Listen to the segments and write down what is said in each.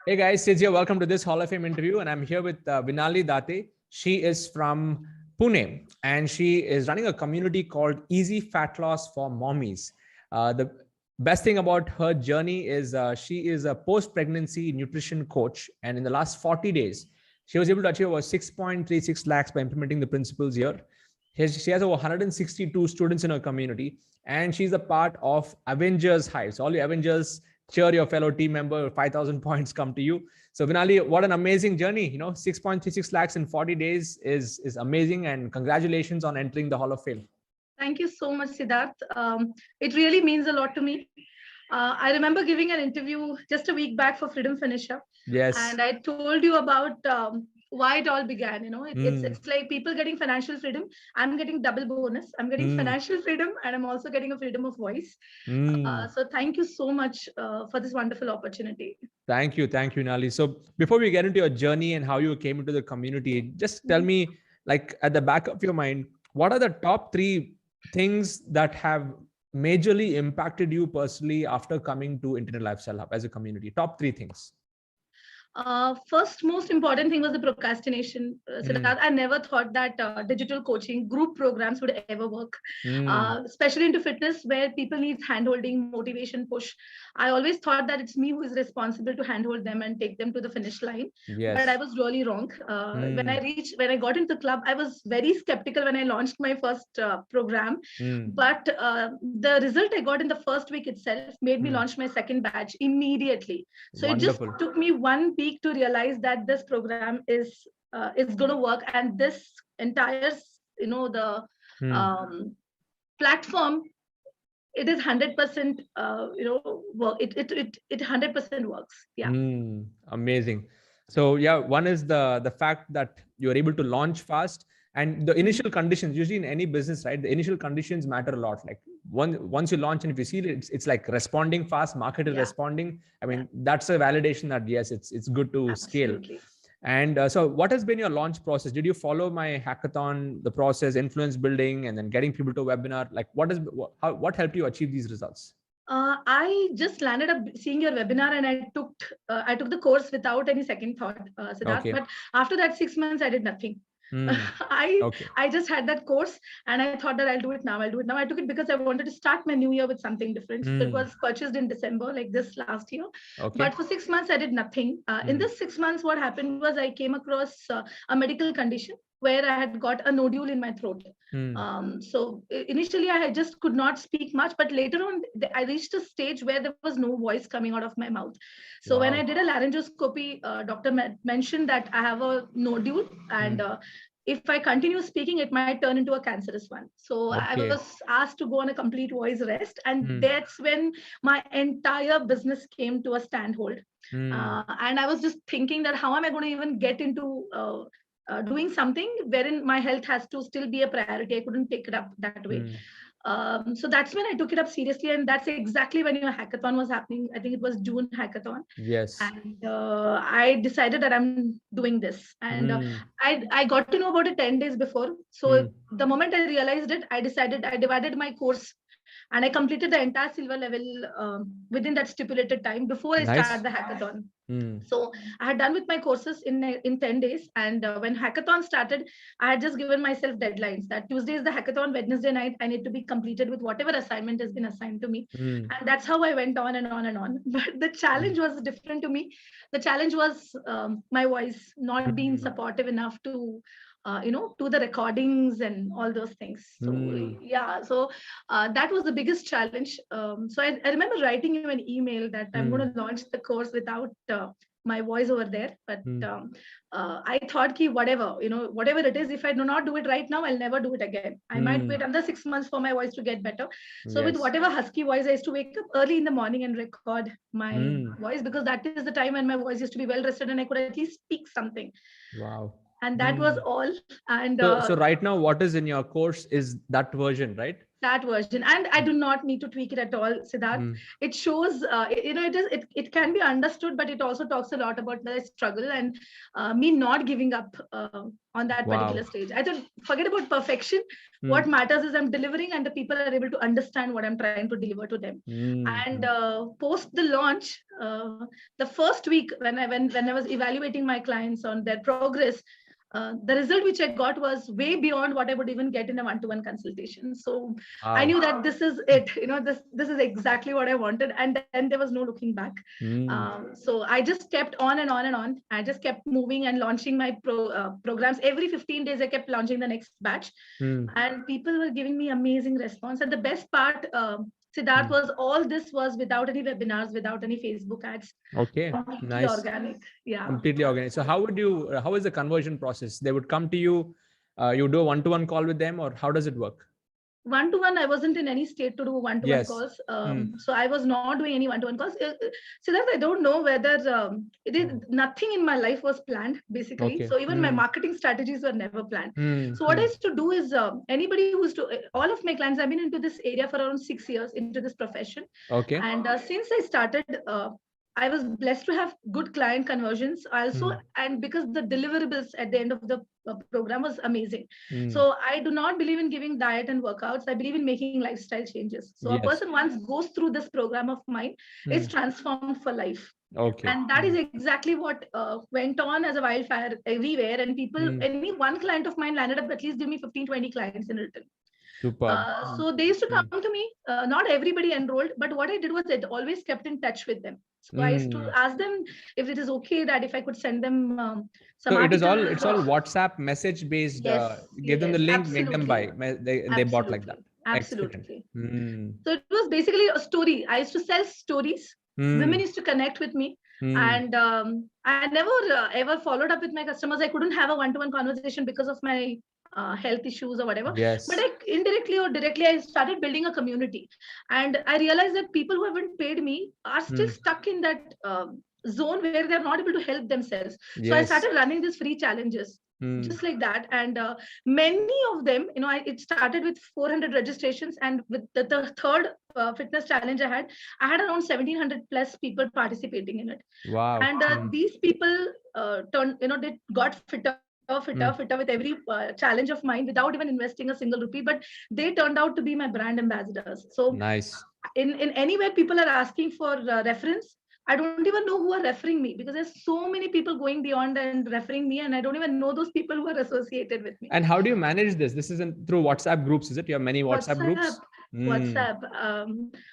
Hey guys, Sid here. Welcome to this Hall of Fame interview. And I'm here with Vinali Date. She is from Pune and she is running a community called Easy Fat Loss for Mommies. The best thing about her journey is she is a post-pregnancy nutrition coach. And in the last 40 days, she was able to achieve over 6.36 lakhs by implementing the principles here. She has over 162 students in her community, and she's a part of Avengers Hive. So all your Avengers, cheer your fellow team member, 5,000 points come to you. So Vinali, what an amazing journey. 6.36 lakhs in 40 days is amazing. And congratulations on entering the Hall of Fame. Thank you so much, Siddharth. It really means a lot to me. I remember giving an interview just a week back for Freedom Finisher. Yes. And I told you about why it all began. It's like people getting financial freedom. I'm getting double bonus. I'm getting financial freedom, and I'm also getting a freedom of voice. So thank you so much for this wonderful opportunity. Thank you, Vinali. So before we get into your journey and how you came into the community, just tell me, like at the back of your mind, what are the top 3 things that have majorly impacted you personally after coming to Internet Lifestyle Hub as a community? Top 3 things. First, most important thing was the procrastination. Siddharth, I never thought that digital coaching group programs would ever work, especially into fitness where people need handholding, motivation, push. I always thought that it's me who is responsible to handhold them and take them to the finish line. Yes. But I was really wrong. When I got into the club, I was very skeptical when I launched my first program. But the result I got in the first week itself made me launch my second batch immediately. So Wonderful. It just took me 1 week to realize that this program is going to work, and this entire the platform, it is 100% work. It 100% works. Yeah. Amazing. So yeah, one is the fact that you're able to launch fast, and the initial conditions, usually in any business, right? The initial conditions matter a lot. Like once you launch, and if you see it's like responding fast, market is responding. I mean, that's a validation that yes, it's good to Absolutely. scale. And so what has been your launch process? Did you follow my hackathon, the process, influence building, and then getting people to a webinar? Like what helped you achieve these results? I just landed up seeing your webinar, and I took the course without any second thought, Siddharth. Okay. But after that 6 months, I did nothing. I just had that course, and I thought that I'll do it now. I took it because I wanted to start my new year with something different. So it was purchased in December, like this last year. Okay. But for 6 months, I did nothing. In this 6 months, what happened was I came across a medical condition where I had got a nodule in my throat. So initially I just could not speak much, but later on I reached a stage where there was no voice coming out of my mouth. So when I did a laryngoscopy, doctor mentioned that I have a nodule, and if I continue speaking, it might turn into a cancerous one. So I was asked to go on a complete voice rest, and that's when my entire business came to a standhold. And I was just thinking that how am I going to even get into doing something wherein my health has to still be a priority. I couldn't take it up that way. So that's when I took it up seriously, and that's exactly when your hackathon was happening. I think it was June hackathon. Yes. And I decided that I'm doing this, and I got to know about it 10 days before. So the moment I realized it, I decided I divided my course, and I completed the entire silver level within that stipulated time before I started the hackathon. So I had done with my courses in 10 days. And when hackathon started, I had just given myself deadlines that Tuesday is the hackathon, Wednesday night, I need to be completed with whatever assignment has been assigned to me. And that's how I went on and on and on. But the challenge was different to me. The challenge was my voice not being supportive enough to to the recordings and all those things. So so that was the biggest challenge. So I remember writing you an email that I'm going to launch the course without my voice over there. But I thought whatever it is, if I do not do it right now, I'll never do it again. I might wait another 6 months for my voice to get better. So with whatever husky voice, I used to wake up early in the morning and record my voice, because that is the time when my voice used to be well rested and I could at least speak something. Wow. And that was all. And so right now, what is in your course is that version, right? that version, and I do not need to tweak it at all, Siddharth. It shows, it can be understood, but it also talks a lot about the struggle and me not giving up on that particular stage. I thought, forget about perfection. What matters is I'm delivering, and the people are able to understand what I'm trying to deliver to them. And post the launch, the first week when I was evaluating my clients on their progress, the result which I got was way beyond what I would even get in a one-to-one consultation. So I knew that this is it. This is exactly what I wanted, and then there was no looking back. So I just kept on and on and on. I just kept moving and launching my programs. Every 15 days, I kept launching the next batch, and people were giving me amazing response. And the best part, Siddharth, was all this was without any webinars, without any Facebook ads. Okay, completely nice. Organic. Yeah. Completely organic. So how is the conversion process? They would come to you, you do a one-to-one call with them, or how does it work? One-to-one, I wasn't in any state to do one-to-one calls. So I was not doing any one-to-one calls. Siddharth, I don't know whether nothing in my life was planned, basically. So even my marketing strategies were never planned. So what I used to do is, anybody who's to, all of my clients, I've been into this area for around 6 years, into this profession. Okay. And since I started, I was blessed to have good client conversions also, and because the deliverables at the end of the program was amazing. So I do not believe in giving diet and workouts. I believe in making lifestyle changes. So a person once goes through this program of mine is transformed for life. Okay. And that is exactly what went on as a wildfire everywhere. And people, any one client of mine landed up at least give me 15, 20 clients in return. So they used to come to me. Not everybody enrolled, but what I did was I always kept in touch with them. So I used to ask them if it is okay that if I could send them some. So it's all WhatsApp message based. Give them the link, make them buy. They bought like that. Absolutely. So it was basically a story. I used to sell stories. Women used to connect with me. And I never ever followed up with my customers. I couldn't have a one-to-one conversation because of my health issues or whatever. But indirectly or directly, I started building a community. And I realized that people who haven't paid me are still stuck in that zone where they're not able to help themselves. So I started running these free challenges. Just like that. And many of them, it started with 400 registrations, and with the third fitness challenge I had around 1700 plus people participating in it. Wow. And these people they got fitter with every challenge of mine without even investing a single rupee, but they turned out to be my brand ambassadors. So nice. In anywhere people are asking for reference, I don't even know who are referring me, because there's so many people going beyond and referring me, and I don't even know those people who are associated with me. And how do you manage this? This isn't through WhatsApp groups, is it? You have many WhatsApp groups? WhatsApp.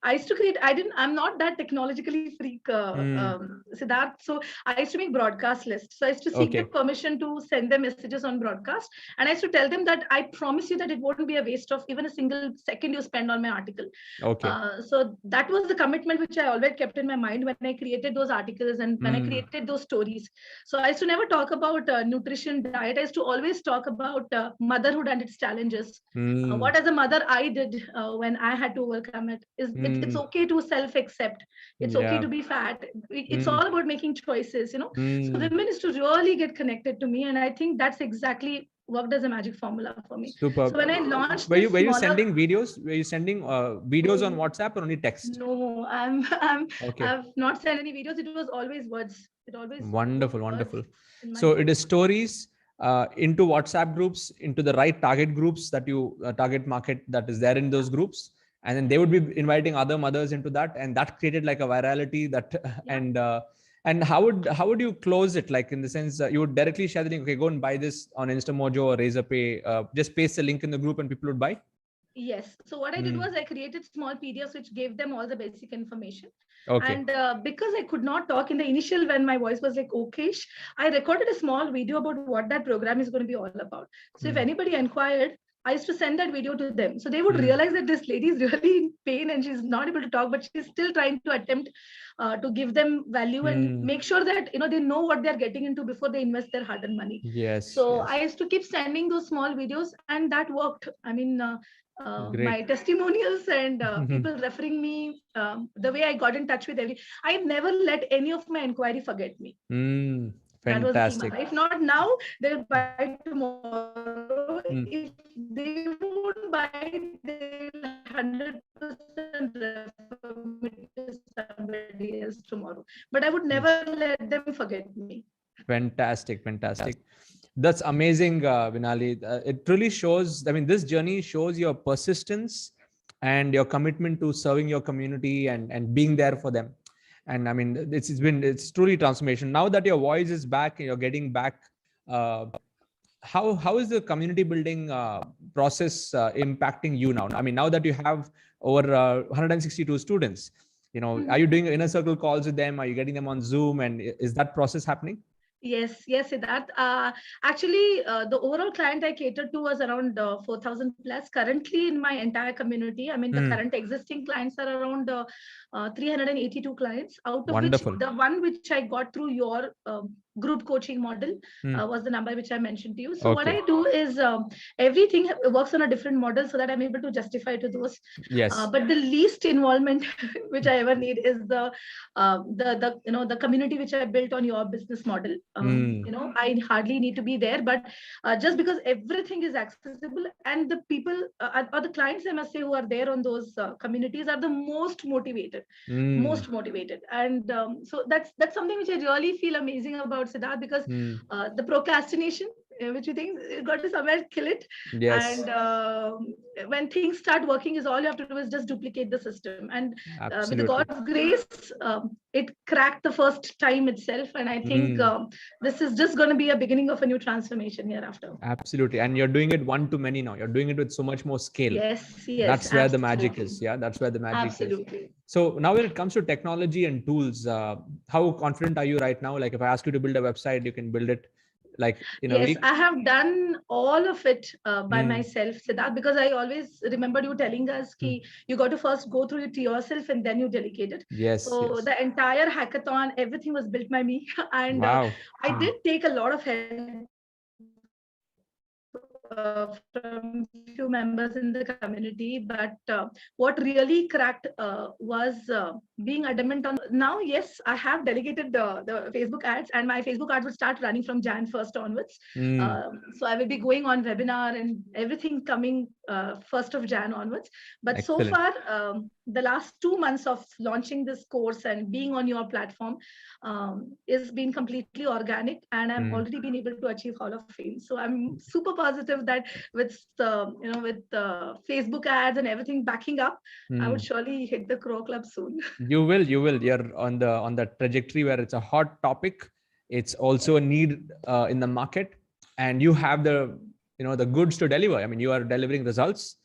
I used to create, I'm not that technologically freak, Siddharth. So I used to make broadcast lists. So I used to seek their permission to send them messages on broadcast. And I used to tell them that I promise you that it won't be a waste of even a single second you spend on my article. So that was the commitment which I always kept in my mind when I created those articles and when I created those stories. So I used to never talk about nutrition, diet. I used to always talk about motherhood and its challenges. What as a mother I did when I had to overcome it. It's okay to self-accept. It's okay to be fat. It's all about making choices, So women is to really get connected to me, and I think that's exactly worked as a magic formula for me. Super. So when I launched, were you sending videos? Were you sending videos on WhatsApp or only text? No, I've not sent any videos. It was always words. Wonderful. So it is stories into WhatsApp groups, into the right target groups that you target market that is there in those groups, and then they would be inviting other mothers into that, and that created like a virality that and how would you close it? Like in the sense you would directly share the link, okay, go and buy this on InstaMojo or Razorpay, just paste the link in the group and people would buy? Yes. So what I did was I created small PDFs which gave them all the basic information. And because I could not talk in the initial, when my voice was like okayish, I recorded a small video about what that program is going to be all about. So if anybody inquired, I used to send that video to them. So they would realize that this lady is really in pain and she's not able to talk, but she's still trying to attempt to give them value and make sure that, they know what they're getting into before they invest their hard-earned money. So I used to keep sending those small videos, and that worked. I mean, my testimonials and people referring me, the way I got in touch with I've never let any of my inquiry forget me. Fantastic. If not now, they'll buy tomorrow. If they won't buy, they'll 100% refer me to somebody else tomorrow. But I would never let them forget me. Fantastic, fantastic. That's amazing, Vinali. It really shows, I mean, this journey shows your persistence and your commitment to serving your community and being there for them. And I mean, it's truly transformation. Now that your voice is back, you're getting back, uh, how is the community building process impacting you now? I mean, now that you have over 162 students, are you doing inner circle calls with them? Are you getting them on Zoom? And is that process happening? Yes, Siddharth. Actually, the overall client I catered to was around 4,000 plus. Currently, in my entire community, I mean, the current existing clients are around 382 clients, out of Wonderful. which the one which I got through your group coaching model was the number which I mentioned to you. So what I do is everything works on a different model so that I'm able to justify to those. Yes. But the least involvement which I ever need is the community which I built on your business model. I hardly need to be there, but just because everything is accessible and the people or the clients, I must say, who are there on those communities are the most motivated, and so that's something which I really feel amazing about, Siddharth, because the procrastination, which you think you got to somewhere kill it. Yes. And when things start working, is all you have to do is just duplicate the system. And with the God's grace, it cracked the first time itself. And I think this is just going to be a beginning of a new transformation hereafter. Absolutely. And you're doing it one to many now. You're doing it with so much more scale. Yes. That's where the magic is. Yeah, that's where the magic is. So now when it comes to technology and tools, how confident are you right now? Like if I ask you to build a website, you can build it like in a week? I have done all of it by myself, Siddharth, because I always remember you telling us that you got to first go through it yourself and then you delegate it. Yes. So the entire hackathon, everything was built by me. And wow. I did take a lot of help from few members in the community, but what really cracked was being adamant on. Now, yes, I have delegated the Facebook ads, and my Facebook ads would start running from Jan 1st onwards. So I will be going on webinar and everything coming 1st of Jan onwards. But excellent. So far, the last 2 months of launching this course and being on your platform is been completely organic, and I'm already been able to achieve Hall of Fame. So I'm super positive that with Facebook ads and everything backing up, I would surely hit the Crow Club soon. You will. You're on the trajectory where it's a hot topic. It's also a need in the market, and you have the goods to deliver. I mean, you are delivering results,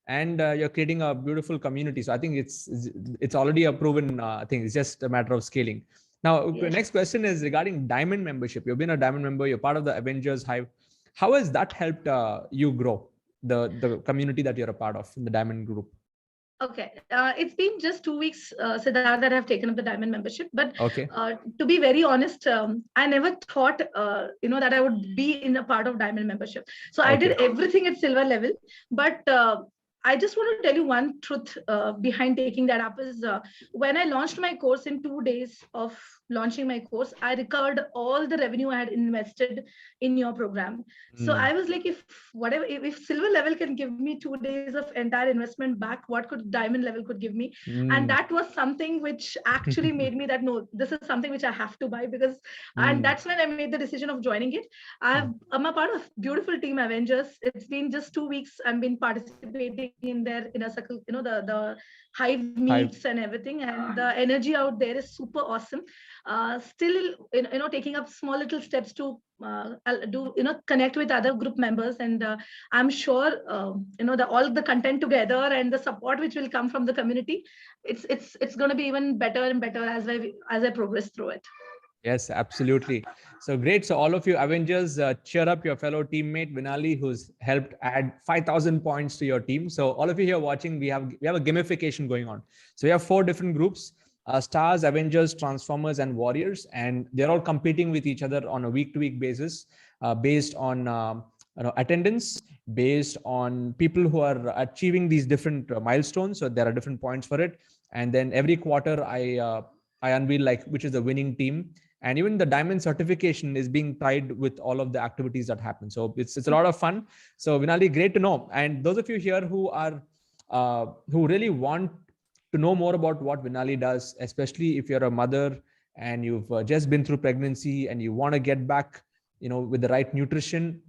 and you're creating a beautiful community. So I think it's already a proven thing. It's just a matter of scaling. Now, the next question is regarding Diamond membership. You've been a Diamond member. You're part of the Avengers Hive. How has that helped you grow the community that you're a part of in the Diamond group? Okay, it's been just 2 weeks, Siddharth, that I've taken up the Diamond membership. But to be very honest, I never thought, that I would be in a part of Diamond membership. So I did everything at silver level. But I just want to tell you one truth behind taking that up is when I launched my course in 2 days of launching my course, I recovered all the revenue I had invested in your program. So I was like, if silver level can give me 2 days of entire investment back, what could Diamond level could give me? And that was something which actually made me that, no, this is something which I have to buy, because and that's when I made the decision of joining it. I'm a part of beautiful team Avengers. It's been just 2 weeks. I've been participating in their inner circle, the hive meets and everything, and the energy out there is super awesome. Still, taking up small little steps to connect with other group members, and I'm sure all the content together and the support which will come from the community, it's going to be even better and better as I progress through it. Yes, absolutely. So great. So all of you Avengers, cheer up your fellow teammate Vinali, who's helped add 5,000 points to your team. So all of you here watching, we have a gamification going on. So we have 4 different groups: Stars, Avengers, Transformers, and Warriors, and they're all competing with each other on a week-to-week basis, based on attendance, based on people who are achieving these different milestones. So there are different points for it, and then every quarter I unveil which is the winning team. And even the Diamond certification is being tied with all of the activities that happen. So it's a lot of fun. So Vinali, great to know. And those of you here who are who really want to know more about what Vinali does, especially if you're a mother and you've just been through pregnancy and you want to get back, with the right nutrition.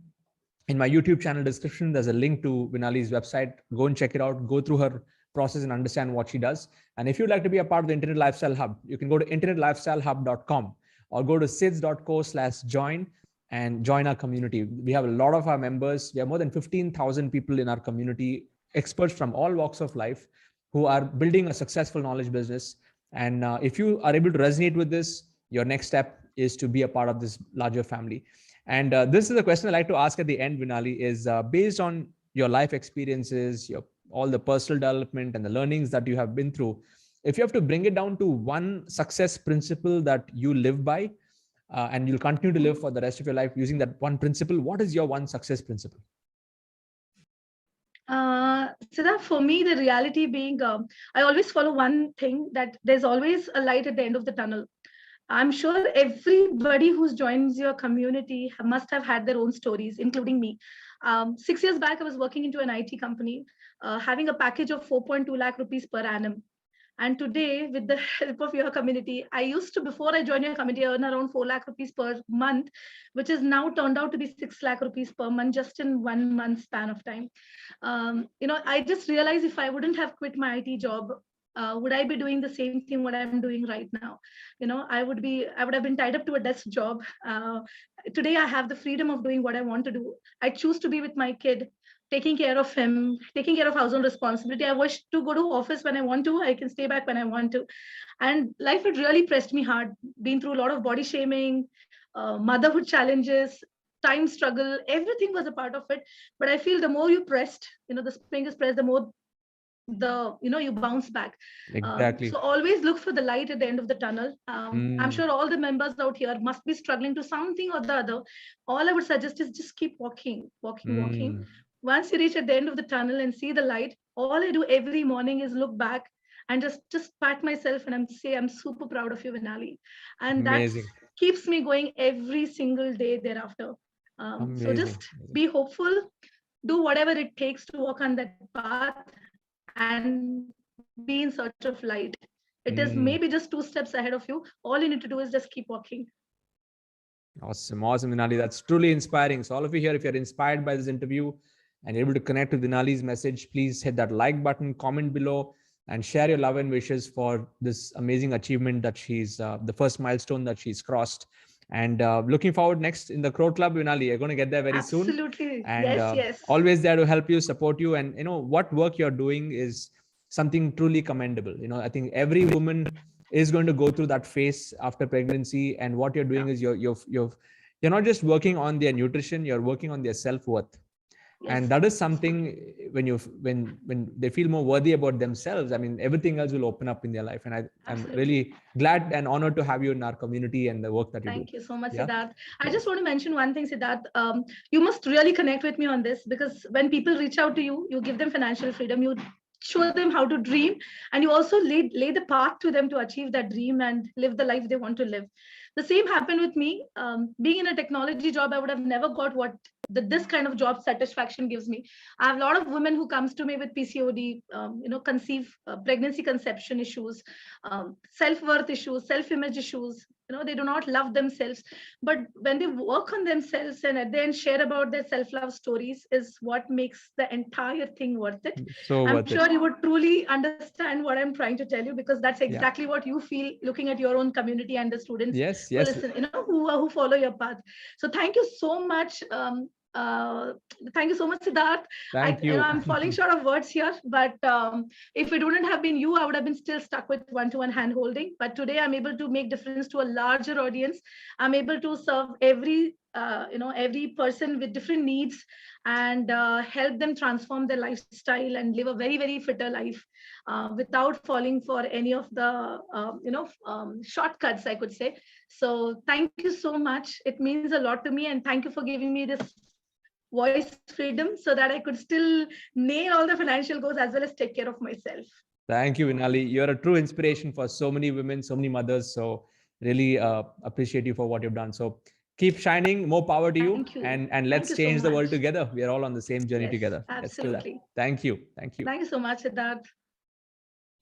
In my YouTube channel description, there's a link to Vinali's website. Go and check it out. Go through her process and understand what she does. And if you'd like to be a part of the Internet Lifestyle Hub, you can go to internetlifestylehub.com or go to sids.co/join and join our community. We have a lot of our members. We have more than 15,000 people in our community, experts from all walks of life who are building a successful knowledge business. And if you are able to resonate with this, your next step is to be a part of this larger family. And this is a question I like to ask at the end, Vinali, is based on your life experiences, all the personal development and the learnings that you have been through. If you have to bring it down to one success principle that you live by, and you'll continue to live for the rest of your life using that one principle, what is your one success principle? Siddharth, for me, the reality being, I always follow one thing, that there's always a light at the end of the tunnel. I'm sure everybody who joins your community must have had their own stories, including me. 6 years back, I was working into an IT company, having a package of 4.2 lakh rupees per annum. And today, with the help of your community, I used to, before I joined your community, earn around 4 lakh rupees per month, which is now turned out to be 6 lakh rupees per month, just in 1 month span of time. I just realized if I wouldn't have quit my IT job, would I be doing the same thing what I'm doing right now? I would have been tied up to a desk job. Today, I have the freedom of doing what I want to do. I choose to be with my kid, taking care of him, taking care of household responsibility. I wish to go to office when I want to. I can stay back when I want to. And life had really pressed me hard, been through a lot of body shaming, motherhood challenges, time struggle, everything was a part of it. But I feel the more you pressed, the spring is pressed, the more you bounce back. Exactly. So always look for the light at the end of the tunnel. I'm sure all the members out here must be struggling to something or the other. All I would suggest is just keep walking. Once you reach at the end of the tunnel and see the light, all I do every morning is look back and just pat myself and say, I'm super proud of you, Vinali. And that keeps me going every single day thereafter. So just be hopeful, do whatever it takes to walk on that path and be in search of light. It is maybe just 2 steps ahead of you. All you need to do is just keep walking. Awesome, Vinali. That's truly inspiring. So all of you here, if you're inspired by this interview and able to connect with Vinali's message, please hit that like button, comment below, and share your love and wishes for this amazing achievement that she's, the first milestone that she's crossed. And looking forward next in the Crow Club, Vinali. You're going to get there very soon. Absolutely. And yes. Always there to help you, support you. And what work you're doing is something truly commendable. I think every woman is going to go through that phase after pregnancy. And what you're doing is you're not just working on their nutrition, you're working on their self-worth. Yes. And that is something when they feel more worthy about themselves, I mean, everything else will open up in their life. And I'm really glad and honored to have you in our community and the work that you do. Thank you so much, Siddharth. I just want to mention one thing, Siddharth. You must really connect with me on this, because when people reach out to you, you give them financial freedom, you show them how to dream, and you also lay the path to them to achieve that dream and live the life they want to live. The same happened with me. Being in a technology job, I would have never got what this kind of job satisfaction gives me. I have a lot of women who comes to me with PCOD, pregnancy conception issues, self-worth issues, self-image issues. They do not love themselves. But when they work on themselves and at the end share about their self-love stories is what makes the entire thing worth it. So I'm sure you would truly understand what I'm trying to tell you, because that's exactly what you feel looking at your own community and the students who listen, who follow your path. So thank you so much. Thank you so much, Siddharth. Thank you. I'm falling short of words here, but if it wouldn't have been you, I would have been still stuck with one-to-one hand holding. But today I'm able to make difference to a larger audience. I'm able to serve every person with different needs and help them transform their lifestyle and live a very, very fitter life without falling for any of the shortcuts, I could say. So thank you so much. It means a lot to me, and thank you for giving me this voice freedom so that I could still nail all the financial goals as well as take care of myself. Thank you, Vinali. You're a true inspiration for so many women, so many mothers. So really appreciate you for what you've done. So Keep shining. More power to you. Thank you. And let's change the world together. We are all on the same journey Yes, together. Let's do that. absolutely. Thank you. Thank you. Thank you so much, Siddharth.